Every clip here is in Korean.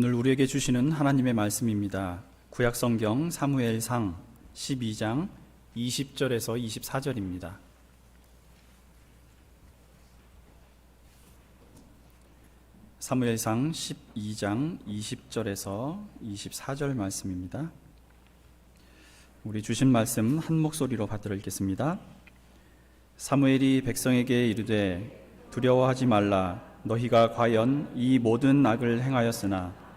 오늘 우리에게 주시는 하나님의 말씀입니다. 구약성경 사무엘상 12장 20절에서 24절입니다. 사무엘상 12장 20절에서 24절 말씀입니다. 우리 주신 말씀 한 목소리로 받들어 읽겠습니다. 사무엘이 백성에게 이르되 두려워하지 말라. 너희가 과연 이 모든 악을 행하였으나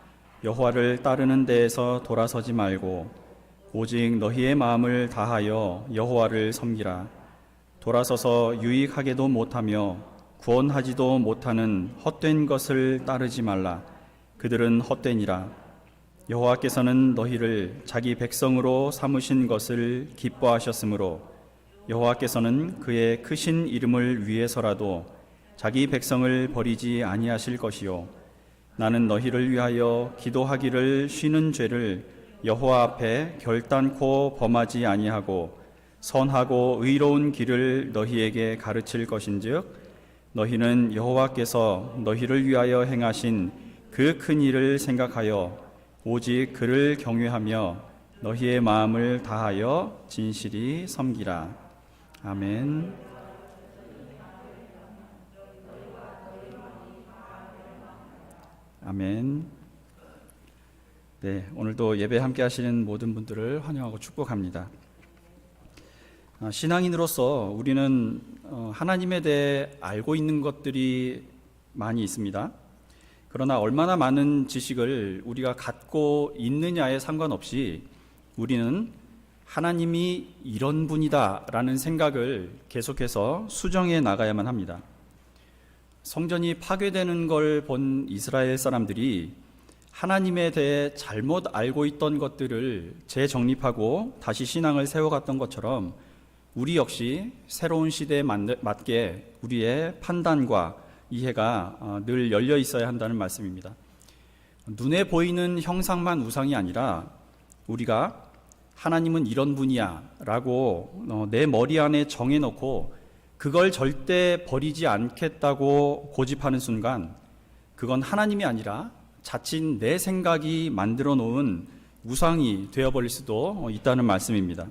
여호와를 따르는 데에서 돌아서지 말고 오직 너희의 마음을 다하여 여호와를 섬기라. 돌아서서 유익하게도 못하며 구원하지도 못하는 헛된 것을 따르지 말라. 그들은 헛되니라. 여호와께서는 너희를 자기 백성으로 삼으신 것을 기뻐하셨으므로 여호와께서는 그의 크신 이름을 위해서라도 자기 백성을 버리지 아니하실 것이요 나는 너희를 위하여 기도하기를 쉬는 죄를 여호와 앞에 결단코 범하지 아니하고 선하고 의로운 길을 너희에게 가르칠 것인즉 너희는 여호와께서 너희를 위하여 행하신 그 큰 일을 생각하여 오직 그를 경외하며 너희의 마음을 다하여 진실이 섬기라. 아멘. 아멘. 네, 오늘도 예배 함께 하시는 모든 분들을 환영하고 축복합니다. 신앙인으로서 우리는 하나님에 대해 알고 있는 것들이 많이 있습니다. 그러나 얼마나 많은 지식을 우리가 갖고 있느냐에 상관없이 우리는 하나님이 이런 분이다라는 생각을 계속해서 수정해 나가야만 합니다. 성전이 파괴되는 걸 본 이스라엘 사람들이 하나님에 대해 잘못 알고 있던 것들을 재정립하고 다시 신앙을 세워갔던 것처럼 우리 역시 새로운 시대에 맞게 우리의 판단과 이해가 늘 열려 있어야 한다는 말씀입니다. 눈에 보이는 형상만 우상이 아니라 우리가 하나님은 이런 분이야 라고 내 머리 안에 정해놓고 그걸 절대 버리지 않겠다고 고집하는 순간 그건 하나님이 아니라 자칫 내 생각이 만들어 놓은 우상이 되어버릴 수도 있다는 말씀입니다.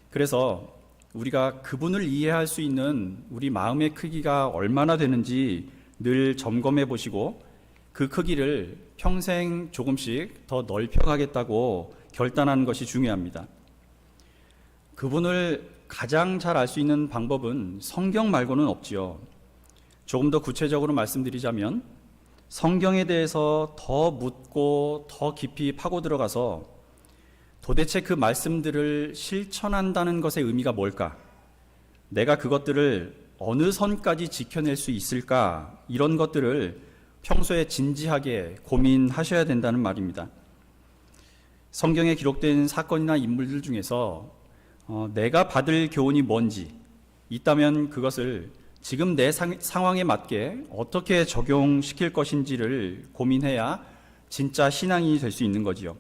그래서 우리가 그분을 이해할 수 있는 우리 마음의 크기가 얼마나 되는지 늘 점검해 보시고 그 크기를 평생 조금씩 더 넓혀가겠다고 결단하는 것이 중요합니다. 그분을 가장 잘 알 수 있는 방법은 성경 말고는 없지요. 조금 더 구체적으로 말씀드리자면 성경에 대해서 더 묻고 더 깊이 파고 들어가서 도대체 그 말씀들을 실천한다는 것의 의미가 뭘까? 내가 그것들을 어느 선까지 지켜낼 수 있을까? 이런 것들을 평소에 진지하게 고민하셔야 된다는 말입니다. 성경에 기록된 사건이나 인물들 중에서 내가 받을 교훈이 뭔지 있다면 그것을 지금 내 상황에 맞게 어떻게 적용시킬 것인지를 고민해야 진짜 신앙이 될 수 있는 거지요.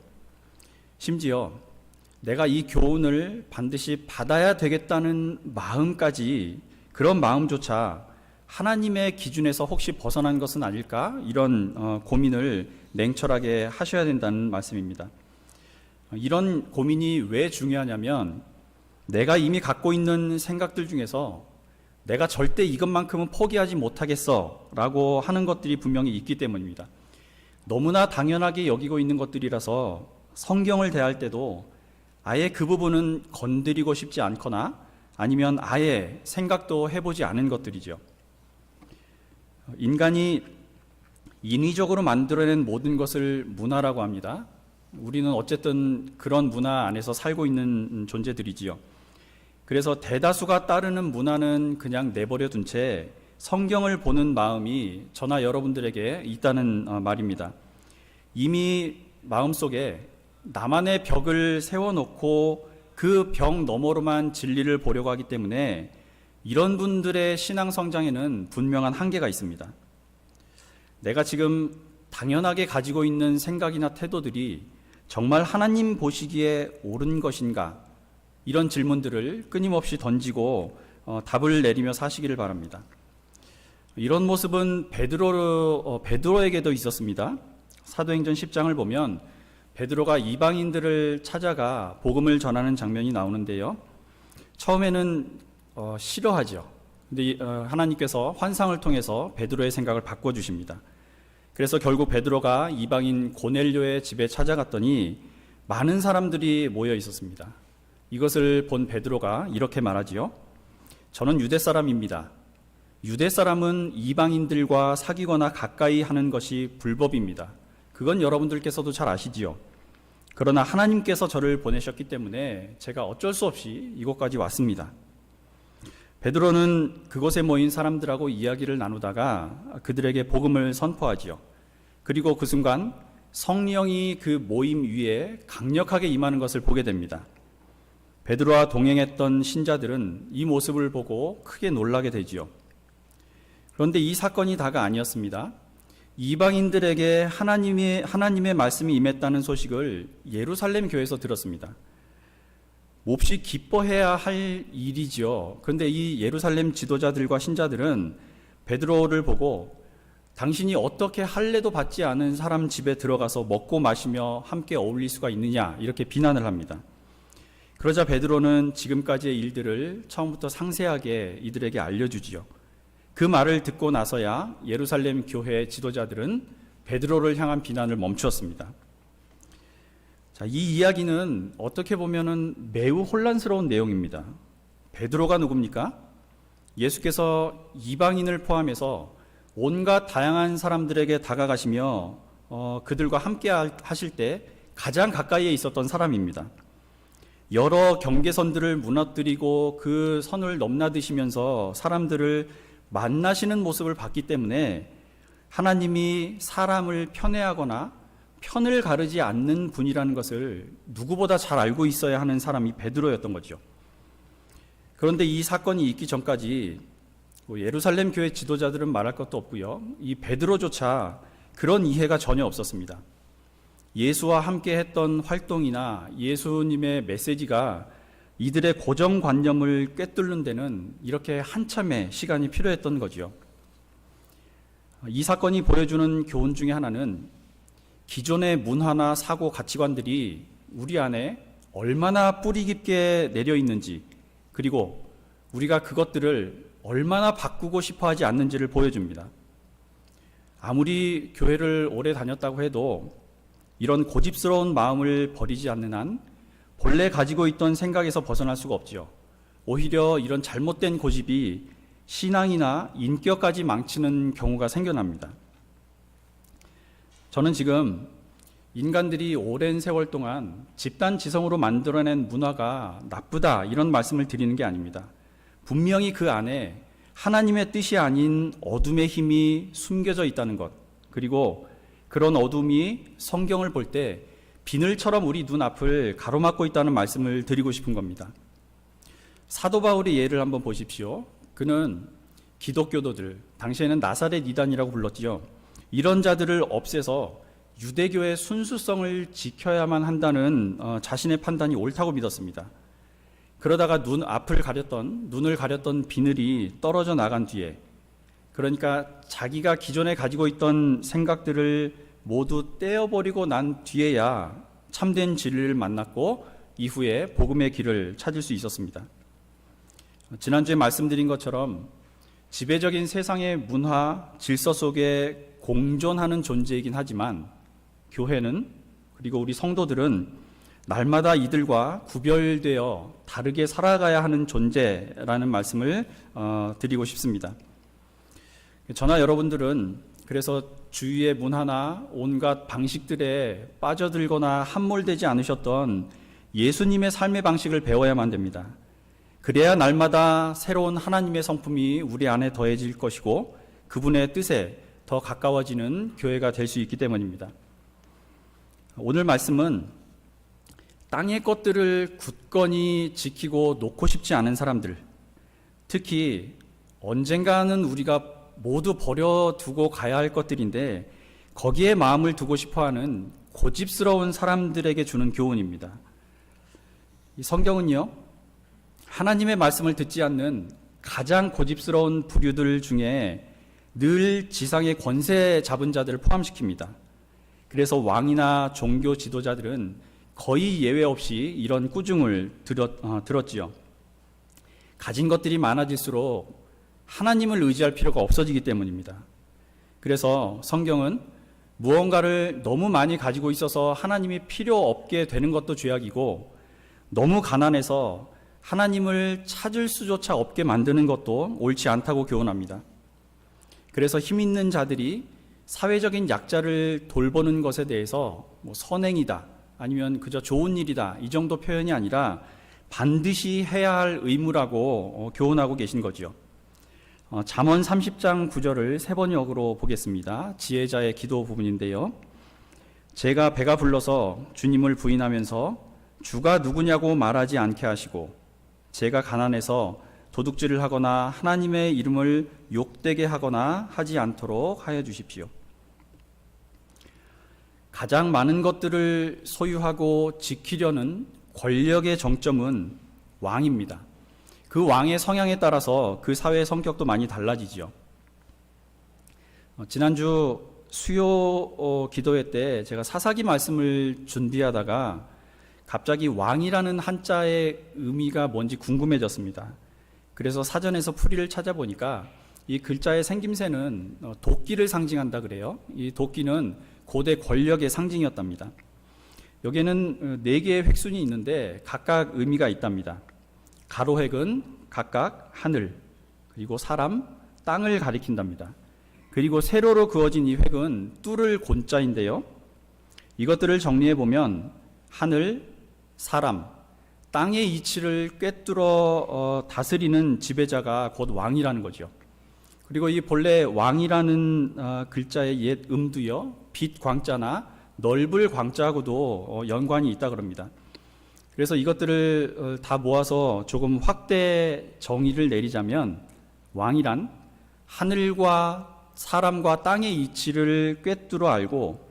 심지어 내가 이 교훈을 반드시 받아야 되겠다는 마음까지 그런 마음조차 하나님의 기준에서 혹시 벗어난 것은 아닐까? 이런 고민을 냉철하게 하셔야 된다는 말씀입니다. 이런 고민이 왜 중요하냐면 내가 이미 갖고 있는 생각들 중에서 내가 절대 이것만큼은 포기하지 못하겠어 라고 하는 것들이 분명히 있기 때문입니다. 너무나 당연하게 여기고 있는 것들이라서 성경을 대할 때도 아예 그 부분은 건드리고 싶지 않거나 아니면 아예 생각도 해보지 않은 것들이죠. 인간이 인위적으로 만들어낸 모든 것을 문화라고 합니다. 우리는 어쨌든 그런 문화 안에서 살고 있는 존재들이지요. 그래서 대다수가 따르는 문화는 그냥 내버려 둔 채 성경을 보는 마음이 저나 여러분들에게 있다는 말입니다. 이미 마음속에 나만의 벽을 세워놓고 그 벽 너머로만 진리를 보려고 하기 때문에 이런 분들의 신앙 성장에는 분명한 한계가 있습니다. 내가 지금 당연하게 가지고 있는 생각이나 태도들이 정말 하나님 보시기에 옳은 것인가? 이런 질문들을 끊임없이 던지고 답을 내리며 사시기를 바랍니다. 이런 모습은 베드로에게도 있었습니다. 사도행전 10장을 보면 베드로가 이방인들을 찾아가 복음을 전하는 장면이 나오는데요. 처음에는 싫어하죠. 근데 하나님께서 환상을 통해서 베드로의 생각을 바꿔주십니다. 그래서 결국 베드로가 이방인 고넬료의 집에 찾아갔더니 많은 사람들이 모여 있었습니다. 이것을 본 베드로가 이렇게 말하지요. 저는 유대 사람입니다. 유대 사람은 이방인들과 사귀거나 가까이 하는 것이 불법입니다. 그건 여러분들께서도 잘 아시지요. 그러나 하나님께서 저를 보내셨기 때문에 제가 어쩔 수 없이 이곳까지 왔습니다. 베드로는 그곳에 모인 사람들하고 이야기를 나누다가 그들에게 복음을 선포하지요. 그리고 그 순간 성령이 그 모임 위에 강력하게 임하는 것을 보게 됩니다. 베드로와 동행했던 신자들은 이 모습을 보고 크게 놀라게 되지요. 그런데 이 사건이 다가 아니었습니다. 이방인들에게 하나님의 말씀이 임했다는 소식을 예루살렘 교회에서 들었습니다. 몹시 기뻐해야 할 일이죠. 그런데 이 예루살렘 지도자들과 신자들은 베드로를 보고 당신이 어떻게 할례도 받지 않은 사람 집에 들어가서 먹고 마시며 함께 어울릴 수가 있느냐 이렇게 비난을 합니다. 그러자 베드로는 지금까지의 일들을 처음부터 상세하게 이들에게 알려주지요. 그 말을 듣고 나서야 예루살렘 교회 지도자들은 베드로를 향한 비난을 멈추었습니다. 자, 이 이야기는 어떻게 보면은 매우 혼란스러운 내용입니다. 베드로가 누굽니까? 예수께서 이방인을 포함해서 온갖 다양한 사람들에게 다가가시며 그들과 함께 하실 때 가장 가까이에 있었던 사람입니다. 여러 경계선들을 무너뜨리고 그 선을 넘나드시면서 사람들을 만나시는 모습을 봤기 때문에 하나님이 사람을 편애하거나 편을 가르지 않는 분이라는 것을 누구보다 잘 알고 있어야 하는 사람이 베드로였던 거죠. 그런데 이 사건이 있기 전까지 예루살렘 교회 지도자들은 말할 것도 없고요. 이 베드로조차 그런 이해가 전혀 없었습니다. 예수와 함께 했던 활동이나 예수님의 메시지가 이들의 고정관념을 꿰뚫는 데는 이렇게 한참의 시간이 필요했던 거죠. 이 사건이 보여주는 교훈 중에 하나는 기존의 문화나 사고 가치관들이 우리 안에 얼마나 뿌리 깊게 내려 있는지, 그리고 우리가 그것들을 얼마나 바꾸고 싶어 하지 않는지를 보여줍니다. 아무리 교회를 오래 다녔다고 해도 이런 고집스러운 마음을 버리지 않는 한 본래 가지고 있던 생각에서 벗어날 수가 없지요. 오히려 이런 잘못된 고집이 신앙이나 인격까지 망치는 경우가 생겨납니다. 저는 지금 인간들이 오랜 세월 동안 집단 지성으로 만들어낸 문화가 나쁘다 이런 말씀을 드리는 게 아닙니다. 분명히 그 안에 하나님의 뜻이 아닌 어둠의 힘이 숨겨져 있다는 것, 그리고 그런 어둠이 성경을 볼 때 비늘처럼 우리 눈앞을 가로막고 있다는 말씀을 드리고 싶은 겁니다. 사도 바울의 예를 한번 보십시오. 그는 기독교도들, 당시에는 나사렛 이단이라고 불렀지요. 이런 자들을 없애서 유대교의 순수성을 지켜야만 한다는 자신의 판단이 옳다고 믿었습니다. 그러다가 눈을 가렸던 비늘이 떨어져 나간 뒤에, 그러니까 자기가 기존에 가지고 있던 생각들을 모두 떼어버리고 난 뒤에야 참된 진리를 만났고 이후에 복음의 길을 찾을 수 있었습니다. 지난주에 말씀드린 것처럼 지배적인 세상의 문화, 질서 속에 공존하는 존재이긴 하지만 교회는, 그리고 우리 성도들은 날마다 이들과 구별되어 다르게 살아가야 하는 존재라는 말씀을 드리고 싶습니다. 저나 여러분들은 그래서 주위의 문화나 온갖 방식들에 빠져들거나 함몰되지 않으셨던 예수님의 삶의 방식을 배워야만 됩니다. 그래야 날마다 새로운 하나님의 성품이 우리 안에 더해질 것이고 그분의 뜻에 더 가까워지는 교회가 될 수 있기 때문입니다. 오늘 말씀은 땅의 것들을 굳건히 지키고 놓고 싶지 않은 사람들, 특히 언젠가는 우리가 모두 버려두고 가야 할 것들인데 거기에 마음을 두고 싶어하는 고집스러운 사람들에게 주는 교훈입니다. 이 성경은요, 하나님의 말씀을 듣지 않는 가장 고집스러운 부류들 중에 늘 지상의 권세 잡은 자들을 포함시킵니다. 그래서 왕이나 종교 지도자들은 거의 예외 없이 이런 꾸중을 들었지요. 가진 것들이 많아질수록 하나님을 의지할 필요가 없어지기 때문입니다. 그래서 성경은 무언가를 너무 많이 가지고 있어서 하나님이 필요 없게 되는 것도 죄악이고, 너무 가난해서 하나님을 찾을 수조차 없게 만드는 것도 옳지 않다고 교훈합니다. 그래서 힘 있는 자들이 사회적인 약자를 돌보는 것에 대해서 선행이다, 아니면 그저 좋은 일이다, 이 정도 표현이 아니라 반드시 해야 할 의무라고 교훈하고 계신 거죠. 잠언 30장 9절을 세 번역으로 보겠습니다. 지혜자의 기도 부분인데요. 제가 배가 불러서 주님을 부인하면서 주가 누구냐고 말하지 않게 하시고, 제가 가난해서 도둑질을 하거나 하나님의 이름을 욕되게 하거나 하지 않도록 하여 주십시오. 가장 많은 것들을 소유하고 지키려는 권력의 정점은 왕입니다. 그 왕의 성향에 따라서 그 사회의 성격도 많이 달라지죠. 지난주 수요 기도회 때 제가 사사기 말씀을 준비하다가 갑자기 왕이라는 한자의 의미가 뭔지 궁금해졌습니다. 그래서 사전에서 풀이를 찾아보니까 이 글자의 생김새는 도끼를 상징한다 그래요. 이 도끼는 고대 권력의 상징이었답니다. 여기에는 4개의 획순이 있는데 각각 의미가 있답니다. 가로획은 각각 하늘, 그리고 사람, 땅을 가리킨답니다. 그리고 세로로 그어진 이 획은 뚫을 곤자인데요. 이것들을 정리해 보면 하늘, 사람, 땅의 이치를 꿰뚫어 다스리는 지배자가 곧 왕이라는 거죠. 그리고 이 본래 왕이라는 글자의 옛 음도요, 빛 광자나 넓을 광자하고도 연관이 있다 그럽니다. 그래서 이것들을 다 모아서 조금 확대 정의를 내리자면, 왕이란 하늘과 사람과 땅의 이치를 꿰뚫어 알고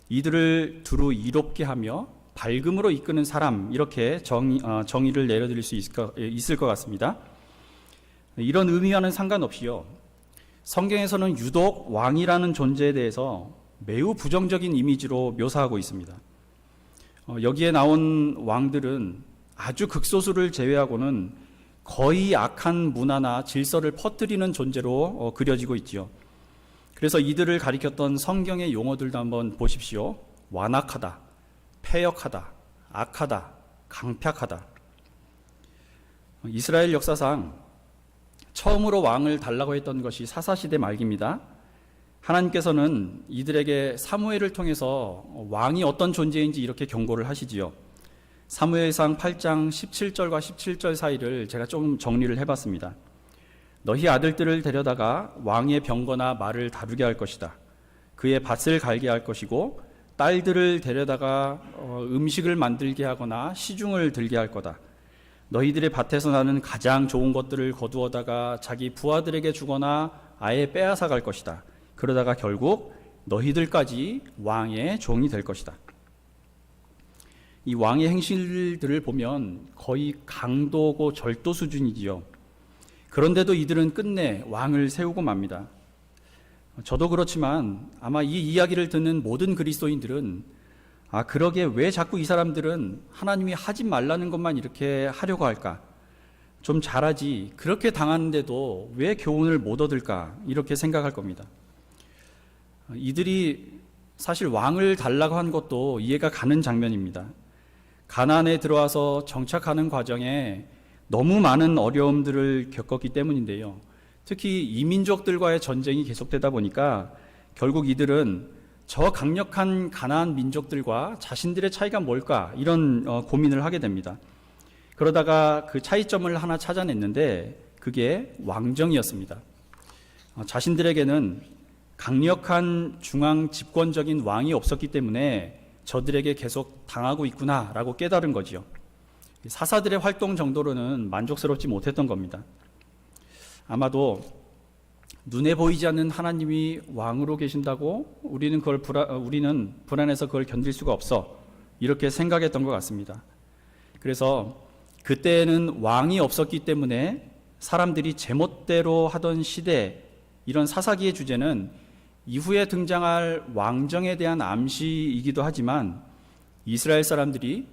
이들을 두루 이롭게 하며 밝음으로 이끄는 사람, 이렇게 정의를 내려드릴 수 있을 것 같습니다. 이런 의미와는 상관없이요, 성경에서는 유독 왕이라는 존재에 대해서 매우 부정적인 이미지로 묘사하고 있습니다. 여기에 나온 왕들은 아주 극소수를 제외하고는 거의 악한 문화나 질서를 퍼뜨리는 존재로 그려지고 있지요. 그래서 이들을 가리켰던 성경의 용어들도 한번 보십시오. 완악하다, 패역하다, 악하다, 강팍하다. 이스라엘 역사상 처음으로 왕을 달라고 했던 것이 사사시대 말기입니다. 하나님께서는 이들에게 사무엘을 통해서 왕이 어떤 존재인지 이렇게 경고를 하시지요. 사무엘상 8장 17절과 17절 사이를 제가 좀 정리를 해봤습니다. 너희 아들들을 데려다가 왕의 병거나 말을 다루게 할 것이다. 그의 밭을 갈게 할 것이고 딸들을 데려다가 음식을 만들게 하거나 시중을 들게 할 거다. 너희들의 밭에서 나는 가장 좋은 것들을 거두어다가 자기 부하들에게 주거나 아예 빼앗아 갈 것이다. 그러다가 결국 너희들까지 왕의 종이 될 것이다. 이 왕의 행실들을 보면 거의 강도고 절도 수준이지요. 그런데도 이들은 끝내 왕을 세우고 맙니다. 저도 그렇지만 아마 이 이야기를 듣는 모든 그리스도인들은 그러게 왜 자꾸 이 사람들은 하나님이 하지 말라는 것만 이렇게 하려고 할까? 좀 잘하지, 그렇게 당하는데도 왜 교훈을 못 얻을까? 이렇게 생각할 겁니다. 이들이 사실 왕을 달라고 한 것도 이해가 가는 장면입니다. 가나안에 들어와서 정착하는 과정에 너무 많은 어려움들을 겪었기 때문인데요. 특히 이민족들과의 전쟁이 계속되다 보니까 결국 이들은 저 강력한 가나안 민족들과 자신들의 차이가 뭘까, 이런 고민을 하게 됩니다. 그러다가 그 차이점을 하나 찾아냈는데 그게 왕정이었습니다. 자신들에게는 강력한 중앙 집권적인 왕이 없었기 때문에 저들에게 계속 당하고 있구나라고 깨달은 거지요. 사사들의 활동 정도로는 만족스럽지 못했던 겁니다. 아마도 눈에 보이지 않는 하나님이 왕으로 계신다고 우리는 불안해서 그걸 견딜 수가 없어, 이렇게 생각했던 것 같습니다. 그래서 그때는 왕이 없었기 때문에 사람들이 제멋대로 하던 시대, 이런 사사기의 주제는 이후에 등장할 왕정에 대한 암시이기도 하지만 이스라엘 사람들이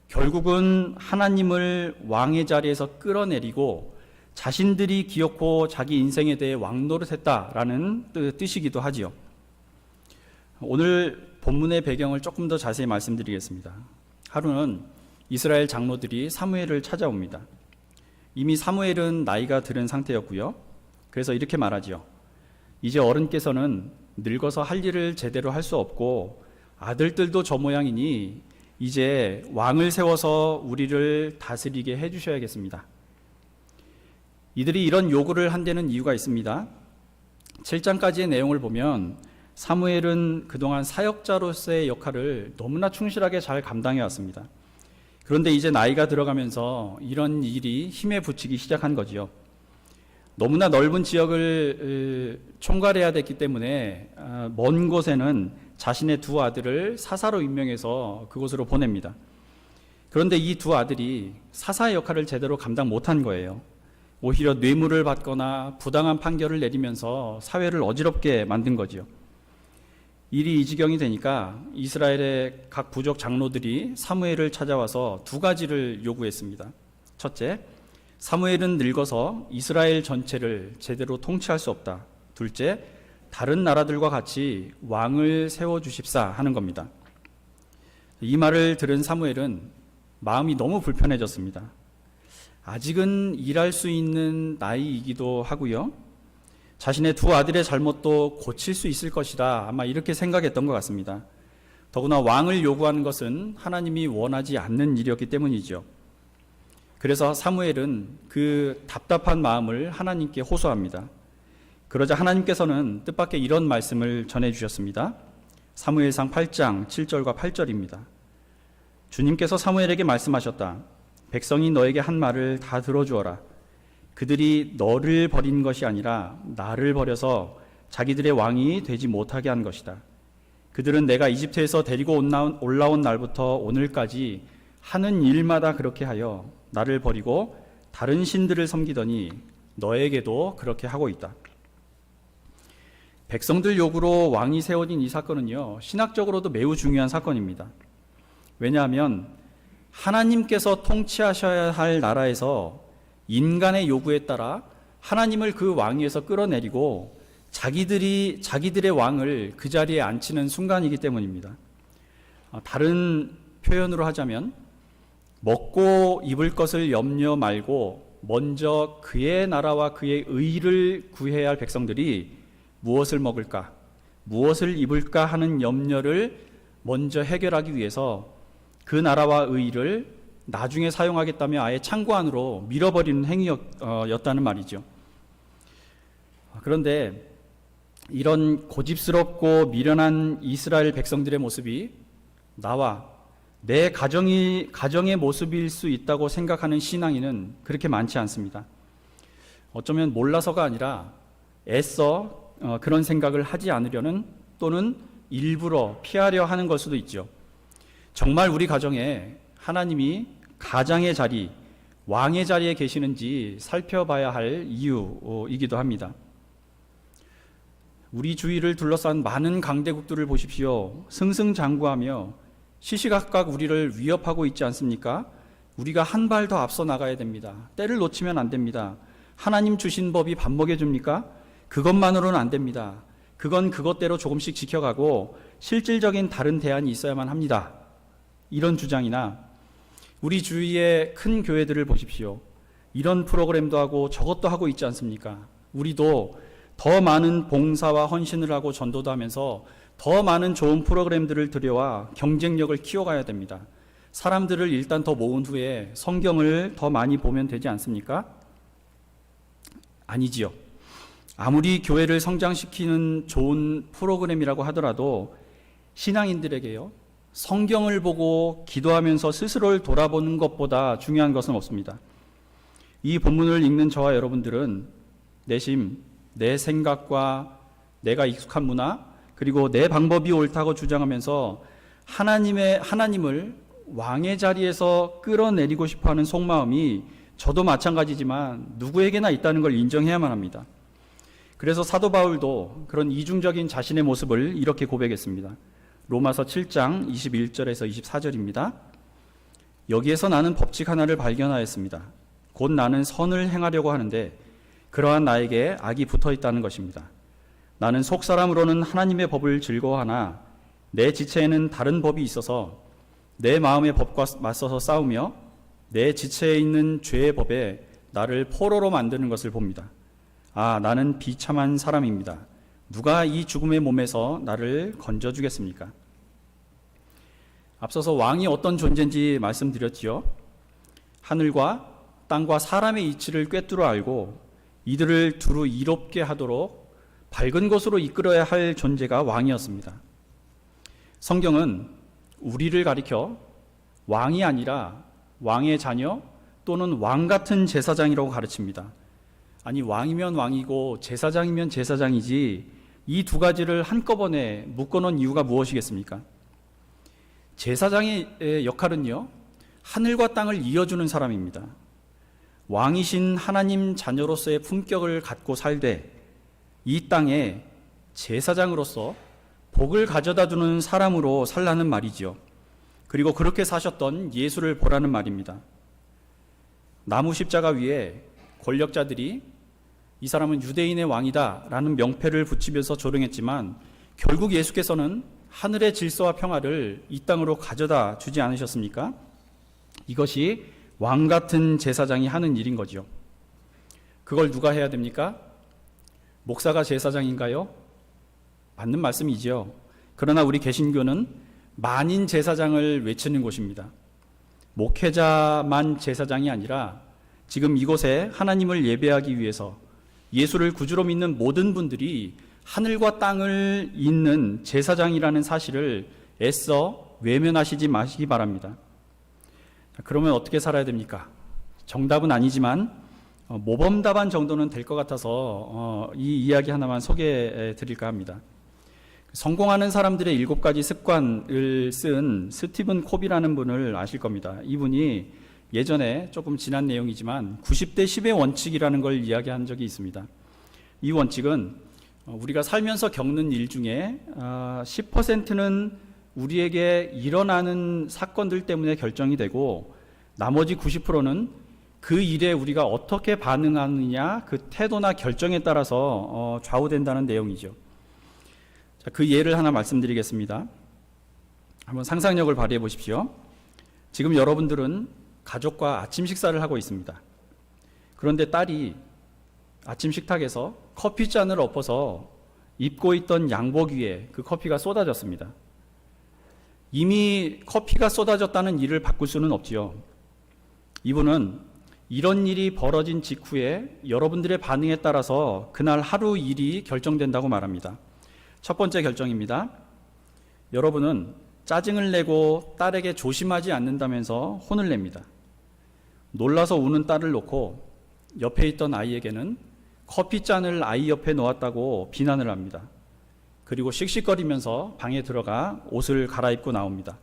결국은 하나님을 왕의 자리에서 끌어내리고 자신들이 기어코 자기 인생에 대해 왕노릇했다라는 뜻이기도 하지요. 오늘 본문의 배경을 조금 더 자세히 말씀드리겠습니다. 하루는 이스라엘 장로들이 사무엘을 찾아옵니다. 이미 사무엘은 나이가 들은 상태였고요. 그래서 이렇게 말하지요. 이제 어른께서는 늙어서 할 일을 제대로 할 수 없고 아들들도 저 모양이니 이제 왕을 세워서 우리를 다스리게 해주셔야겠습니다. 이들이 이런 요구를 한 데는 이유가 있습니다. 7장까지의 내용을 보면 사무엘은 그동안 사역자로서의 역할을 너무나 충실하게 잘 감당해 왔습니다. 그런데 이제 나이가 들어가면서 이런 일이 힘에 부치기 시작한 거지요. 너무나 넓은 지역을 총괄해야 됐기 때문에 먼 곳에는 자신의 두 아들을 사사로 임명해서 그곳으로 보냅니다. 그런데 이 두 아들이 사사의 역할을 제대로 감당 못한 거예요. 오히려 뇌물을 받거나 부당한 판결을 내리면서 사회를 어지럽게 만든 거지요. 일이 이 지경이 되니까 이스라엘의 각 부족 장로들이 사무엘을 찾아와서 두 가지를 요구했습니다. 첫째, 사무엘은 늙어서 이스라엘 전체를 제대로 통치할 수 없다. 둘째, 다른 나라들과 같이 왕을 세워주십사 하는 겁니다. 이 말을 들은 사무엘은 마음이 너무 불편해졌습니다. 아직은 일할 수 있는 나이이기도 하고요. 자신의 두 아들의 잘못도 고칠 수 있을 것이다. 아마 이렇게 생각했던 것 같습니다. 더구나 왕을 요구하는 것은 하나님이 원하지 않는 일이었기 때문이죠. 그래서 사무엘은 그 답답한 마음을 하나님께 호소합니다. 그러자 하나님께서는 뜻밖의 이런 말씀을 전해주셨습니다. 사무엘상 8장 7절과 8절입니다. 주님께서 사무엘에게 말씀하셨다. 백성이 너에게 한 말을 다 들어주어라. 그들이 너를 버린 것이 아니라 나를 버려서 자기들의 왕이 되지 못하게 한 것이다. 그들은 내가 이집트에서 데리고 올라온 날부터 오늘까지 하는 일마다 그렇게 하여 나를 버리고 다른 신들을 섬기더니 너에게도 그렇게 하고 있다. 백성들 요구로 왕이 세워진 이 사건은요, 신학적으로도 매우 중요한 사건입니다. 왜냐하면 하나님께서 통치하셔야 할 나라에서 인간의 요구에 따라 하나님을 그 왕위에서 끌어내리고 자기들의 왕을 그 자리에 앉히는 순간이기 때문입니다. 다른 표현으로 하자면 먹고 입을 것을 염려 말고 먼저 그의 나라와 그의 의를 구해야 할 백성들이 무엇을 먹을까, 무엇을 입을까 하는 염려를 먼저 해결하기 위해서 그 나라와 의를 나중에 사용하겠다며 아예 창고 안으로 밀어버리는 행위였다는 말이죠. 그런데 이런 고집스럽고 미련한 이스라엘 백성들의 모습이 나와 내 가정의 모습일 수 있다고 생각하는 신앙인은 그렇게 많지 않습니다. 어쩌면 몰라서가 아니라 애써 그런 생각을 하지 않으려는 또는 일부러 피하려 하는 걸 수도 있죠. 정말 우리 가정에 하나님이 가장의 자리, 왕의 자리에 계시는지 살펴봐야 할 이유이기도 합니다. 우리 주위를 둘러싼 많은 강대국들을 보십시오. 승승장구하며 시시각각 우리를 위협하고 있지 않습니까? 우리가 한 발 더 앞서 나가야 됩니다. 때를 놓치면 안 됩니다. 하나님 주신 법이 밥 먹여줍니까? 그것만으로는 안 됩니다. 그건 그것대로 조금씩 지켜가고 실질적인 다른 대안이 있어야만 합니다. 이런 주장이나 우리 주위의 큰 교회들을 보십시오. 이런 프로그램도 하고 저것도 하고 있지 않습니까? 우리도 더 많은 봉사와 헌신을 하고 전도도 하면서 더 많은 좋은 프로그램들을 들여와 경쟁력을 키워가야 됩니다. 사람들을 일단 더 모은 후에 성경을 더 많이 보면 되지 않습니까? 아니지요. 아무리 교회를 성장시키는 좋은 프로그램이라고 하더라도 신앙인들에게요, 성경을 보고 기도하면서 스스로를 돌아보는 것보다 중요한 것은 없습니다. 이 본문을 읽는 저와 여러분들은 내심, 내 생각과 내가 익숙한 문화, 그리고 내 방법이 옳다고 주장하면서 하나님을 왕의 자리에서 끌어내리고 싶어하는 속마음이 저도 마찬가지지만 누구에게나 있다는 걸 인정해야만 합니다. 그래서 사도 바울도 그런 이중적인 자신의 모습을 이렇게 고백했습니다. 로마서 7장 21절에서 24절입니다. 여기에서 나는 법칙 하나를 발견하였습니다. 곧 나는 선을 행하려고 하는데 그러한 나에게 악이 붙어 있다는 것입니다. 나는 속사람으로는 하나님의 법을 즐거워하나 내 지체에는 다른 법이 있어서 내 마음의 법과 맞서서 싸우며 내 지체에 있는 죄의 법에 나를 포로로 만드는 것을 봅니다. 아, 나는 비참한 사람입니다. 누가 이 죽음의 몸에서 나를 건져주겠습니까? 앞서서 왕이 어떤 존재인지 말씀드렸지요. 하늘과 땅과 사람의 이치를 꿰뚫어 알고 이들을 두루 이롭게 하도록 밝은 곳으로 이끌어야 할 존재가 왕이었습니다. 성경은 우리를 가리켜 왕이 아니라 왕의 자녀 또는 왕 같은 제사장이라고 가르칩니다. 아니, 왕이면 왕이고 제사장이면 제사장이지 이 두 가지를 한꺼번에 묶어놓은 이유가 무엇이겠습니까? 제사장의 역할은요, 하늘과 땅을 이어주는 사람입니다. 왕이신 하나님 자녀로서의 품격을 갖고 살되 이 땅에 제사장으로서 복을 가져다 주는 사람으로 살라는 말이지요. 그리고 그렇게 사셨던 예수를 보라는 말입니다. 나무 십자가 위에 권력자들이 이 사람은 유대인의 왕이다 라는 명패를 붙이면서 조롱했지만 결국 예수께서는 하늘의 질서와 평화를 이 땅으로 가져다 주지 않으셨습니까? 이것이 왕 같은 제사장이 하는 일인 거죠. 그걸 누가 해야 됩니까? 목사가 제사장인가요? 맞는 말씀이지요. 그러나 우리 개신교는 만인 제사장을 외치는 곳입니다. 목회자만 제사장이 아니라 지금 이곳에 하나님을 예배하기 위해서 예수를 구주로 믿는 모든 분들이 하늘과 땅을 잇는 제사장이라는 사실을 애써 외면하시지 마시기 바랍니다. 그러면 어떻게 살아야 됩니까? 정답은 아니지만 모범답안 정도는 될 것 같아서 이 이야기 하나만 소개해 드릴까 합니다. 성공하는 사람들의 7가지 습관을 쓴 스티븐 콥이라는 분을 아실 겁니다. 이분이 예전에 조금 지난 내용이지만 90대 10의 원칙이라는 걸 이야기한 적이 있습니다. 이 원칙은 우리가 살면서 겪는 일 중에 10%는 우리에게 일어나는 사건들 때문에 결정이 되고 나머지 90%는 그 일에 우리가 어떻게 반응하느냐 그 태도나 결정에 따라서 좌우된다는 내용이죠. 자, 그 예를 하나 말씀드리겠습니다. 한번 상상력을 발휘해 보십시오. 지금 여러분들은 가족과 아침 식사를 하고 있습니다. 그런데 딸이 아침 식탁에서 커피잔을 엎어서 입고 있던 양복 위에 그 커피가 쏟아졌습니다. 이미 커피가 쏟아졌다는 일을 바꿀 수는 없지요. 이분은 이런 일이 벌어진 직후에 여러분들의 반응에 따라서 그날 하루 일이 결정된다고 말합니다. 첫 번째 결정입니다. 여러분은 짜증을 내고 딸에게 조심하지 않는다면서 혼을 냅니다. 놀라서 우는 딸을 놓고 옆에 있던 아이에게는 커피잔을 아이 옆에 놓았다고 비난을 합니다. 그리고 씩씩거리면서 방에 들어가 옷을 갈아입고 나옵니다.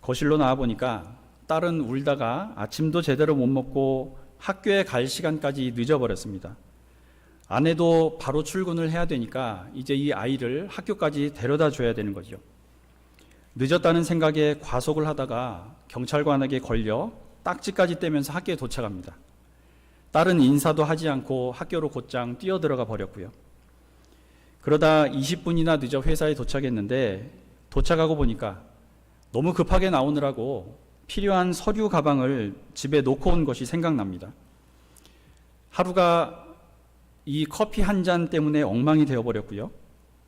거실로 나와보니까 딸은 울다가 아침도 제대로 못 먹고 학교에 갈 시간까지 늦어버렸습니다. 아내도 바로 출근을 해야 되니까 이제 이 아이를 학교까지 데려다 줘야 되는 거죠. 늦었다는 생각에 과속을 하다가 경찰관에게 걸려 딱지까지 떼면서 학교에 도착합니다. 딸은 인사도 하지 않고 학교로 곧장 뛰어들어가 버렸고요. 그러다 20분이나 늦어 회사에 도착했는데 도착하고 보니까 너무 급하게 나오느라고 필요한 서류 가방을 집에 놓고 온 것이 생각납니다. 하루가 이 커피 한 잔 때문에 엉망이 되어버렸고요.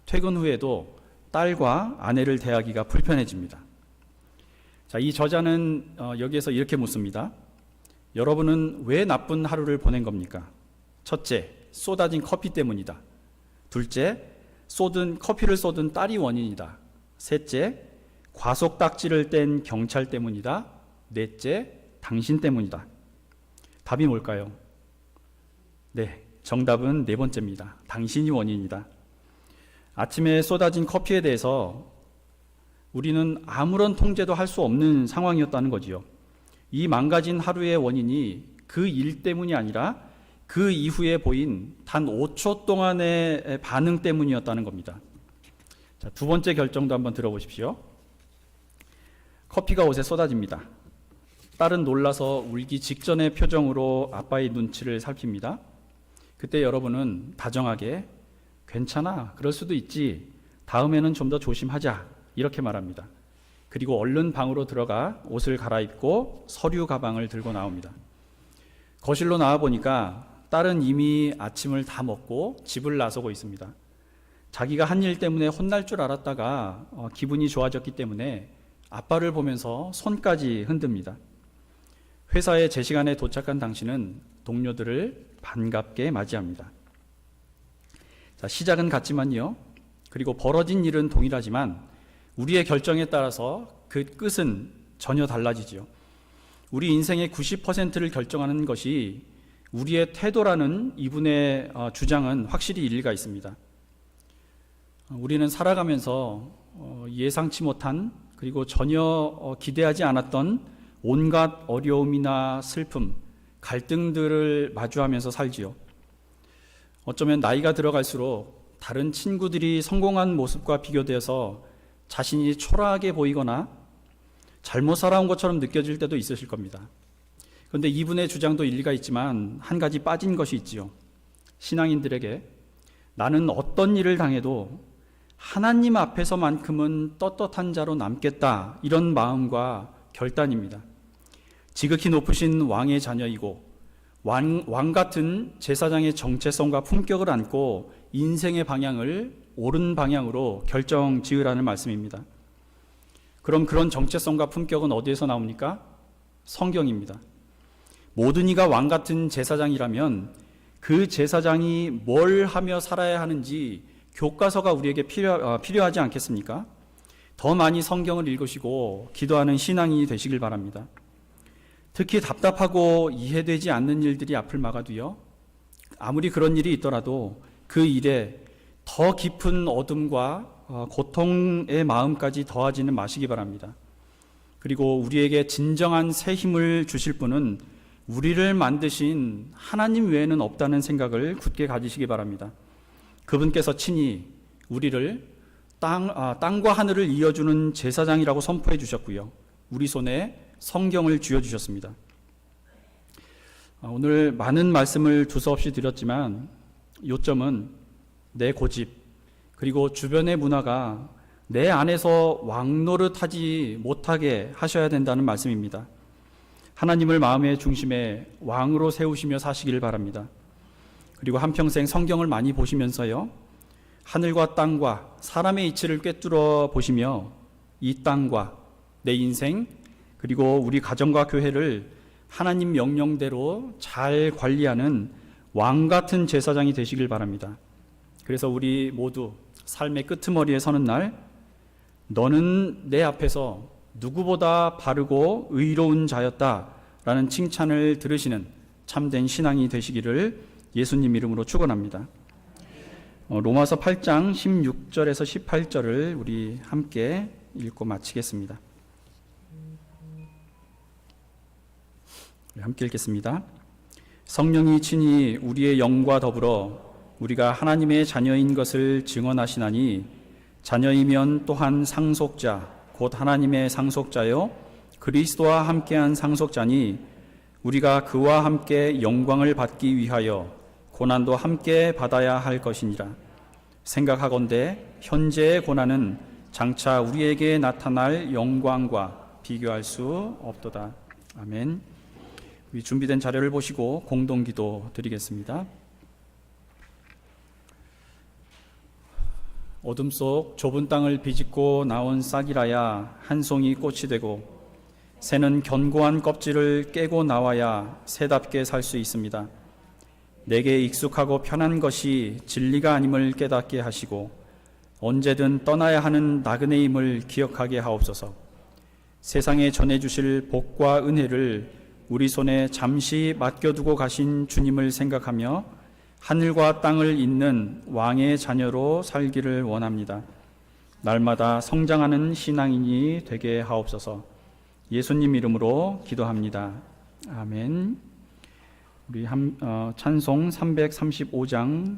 퇴근 후에도 딸과 아내를 대하기가 불편해집니다. 자, 이 저자는 여기에서 이렇게 묻습니다. 여러분은 왜 나쁜 하루를 보낸 겁니까? 첫째, 쏟아진 커피 때문이다. 둘째, 커피를 쏟은 딸이 원인이다. 셋째, 과속 딱지를 뗀 경찰 때문이다. 넷째, 당신 때문이다. 답이 뭘까요? 네, 정답은 네 번째입니다. 당신이 원인이다. 아침에 쏟아진 커피에 대해서 우리는 아무런 통제도 할 수 없는 상황이었다는 거지요. 이 망가진 하루의 원인이 그 일 때문이 아니라 그 이후에 보인 단 5초 동안의 반응 때문이었다는 겁니다. 자, 두 번째 결정도 한번 들어보십시오. 커피가 옷에 쏟아집니다. 딸은 놀라서 울기 직전의 표정으로 아빠의 눈치를 살핍니다. 그때 여러분은 다정하게 괜찮아, 그럴 수도 있지, 다음에는 좀 더 조심하자, 이렇게 말합니다. 그리고 얼른 방으로 들어가 옷을 갈아입고 서류 가방을 들고 나옵니다. 거실로 나와보니까 딸은 이미 아침을 다 먹고 집을 나서고 있습니다. 자기가 한 일 때문에 혼날 줄 알았다가 기분이 좋아졌기 때문에 아빠를 보면서 손까지 흔듭니다. 회사에 제 시간에 도착한 당신은 동료들을 반갑게 맞이합니다. 자, 시작은 같지만요. 그리고 벌어진 일은 동일하지만 우리의 결정에 따라서 그 끝은 전혀 달라지지요. 우리 인생의 90%를 결정하는 것이 우리의 태도라는 이분의 주장은 확실히 일리가 있습니다. 우리는 살아가면서 예상치 못한 그리고 전혀 기대하지 않았던 온갖 어려움이나 슬픔, 갈등들을 마주하면서 살지요. 어쩌면 나이가 들어갈수록 다른 친구들이 성공한 모습과 비교되어서 자신이 초라하게 보이거나 잘못 살아온 것처럼 느껴질 때도 있으실 겁니다. 그런데 이분의 주장도 일리가 있지만 한 가지 빠진 것이 있지요. 신앙인들에게 나는 어떤 일을 당해도 하나님 앞에서만큼은 떳떳한 자로 남겠다, 이런 마음과 결단입니다. 지극히 높으신 왕의 자녀이고 왕 같은 제사장의 정체성과 품격을 안고 인생의 방향을 옳은 방향으로 결정 지으라는 말씀입니다. 그럼 그런 정체성과 품격은 어디에서 나옵니까? 성경입니다. 모든 이가 왕 같은 제사장이라면 그 제사장이 뭘 하며 살아야 하는지 교과서가 우리에게 필요하지 않겠습니까? 더 많이 성경을 읽으시고 기도하는 신앙인이 되시길 바랍니다. 특히 답답하고 이해되지 않는 일들이 앞을 막아도요, 아무리 그런 일이 있더라도 그 일에 더 깊은 어둠과 고통의 마음까지 더하지는 마시기 바랍니다. 그리고 우리에게 진정한 새 힘을 주실 분은 우리를 만드신 하나님 외에는 없다는 생각을 굳게 가지시기 바랍니다. 그분께서 친히 우리를 땅과 하늘을 이어주는 제사장이라고 선포해 주셨고요, 우리 손에 성경을 쥐어주셨습니다. 오늘 많은 말씀을 두서없이 드렸지만 요점은 내 고집 그리고 주변의 문화가 내 안에서 왕노릇하지 못하게 하셔야 된다는 말씀입니다. 하나님을 마음의 중심에 왕으로 세우시며 사시길 바랍니다. 그리고 한평생 성경을 많이 보시면서요, 하늘과 땅과 사람의 이치를 꿰뚫어 보시며 이 땅과 내 인생 그리고 우리 가정과 교회를 하나님 명령대로 잘 관리하는 왕 같은 제사장이 되시길 바랍니다. 그래서 우리 모두 삶의 끄트머리에 서는 날, 너는 내 앞에서 누구보다 바르고 의로운 자였다라는 칭찬을 들으시는 참된 신앙이 되시기를 예수님 이름으로 축원합니다. 로마서 8장 16절에서 18절을 우리 함께 읽고 마치겠습니다. 함께 읽겠습니다. 성령이 친히 우리의 영과 더불어 우리가 하나님의 자녀인 것을 증언하시나니 자녀이면 또한 상속자 곧 하나님의 상속자요 그리스도와 함께한 상속자니 우리가 그와 함께 영광을 받기 위하여 고난도 함께 받아야 할 것이니라. 생각하건대 현재의 고난은 장차 우리에게 나타날 영광과 비교할 수 없도다. 아멘. 준비된 자료를 보시고 공동기도 드리겠습니다. 어둠 속 좁은 땅을 비집고 나온 싹이라야 한 송이 꽃이 되고 새는 견고한 껍질을 깨고 나와야 새답게 살 수 있습니다. 내게 익숙하고 편한 것이 진리가 아님을 깨닫게 하시고 언제든 떠나야 하는 나그네임을 기억하게 하옵소서. 세상에 전해주실 복과 은혜를 우리 손에 잠시 맡겨두고 가신 주님을 생각하며 하늘과 땅을 잇는 왕의 자녀로 살기를 원합니다. 날마다 성장하는 신앙인이 되게 하옵소서. 예수님 이름으로 기도합니다. 아멘. 우리 찬송 335장